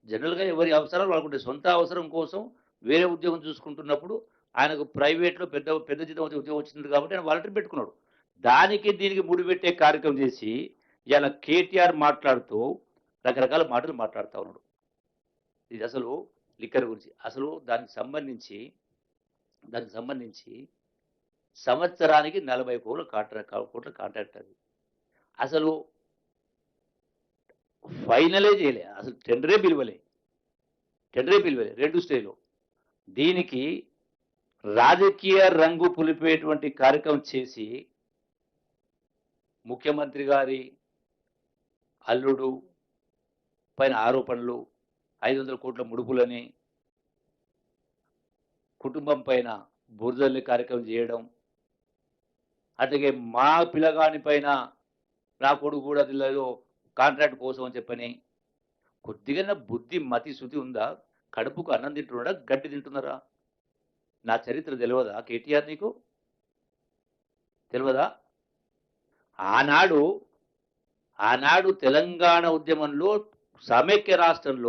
జనరల్‌గా ఎవరి అవసరాలు వాళ్ళకుంటాయి. సొంత అవసరం కోసం వేరే ఉద్యోగం చూసుకుంటున్నప్పుడు ఆయనకు ప్రైవేట్‌లో పెద్ద పెద్ద జీతం వచ్చే ఉద్యోగం వచ్చింది కాబట్టి ఆయన వాలంటీర్ పెట్టుకున్నాడు. దానికి దీనికి ముడిపెట్టే కార్యక్రమం చేసి ఇయాల కేటీఆర్ మాట్లాడుతూ రకరకాల మాటలు మాట్లాడుతా ఉన్నాడు. ఇదసలు లిక్కర్ గురించి. అసలు దానికి సంబంధించి సంవత్సరానికి 40,00,00,000 కోట్ల కాంట్రాక్ట్ అది. అసలు ఫైనలే చేయలే. అసలు టెండరే పిలవలే 2 స్టేజ్‌లో. దీనికి రాజకీయ రంగు పులిపేటువంటి కార్యక్రమం చేసి ముఖ్యమంత్రి గారి అల్లుడు పైన ఆరోపణలు, 500,00,00,000 ముడుపులని, కుటుంబం పైన బురదజల్లే కార్యక్రమం చేయడం. అట్లాగే మా పిల్లగాని పైన నా కొడుకు కూడా ఏదో కాంట్రాక్ట్ కోసం అని చెప్పని, కొద్దిగన్నా బుద్ధి, మతి, శుద్ధి ఉందా? కడుపుకు అన్నం తింటున్నాడా? గడ్డి తింటున్నారా? నా చరిత్ర తెలవదా కేటీఆర్ నీకు? తెలవదా? ఆనాడు, ఆనాడు తెలంగాణ ఉద్యమంలో సమైక్య రాష్ట్రంలో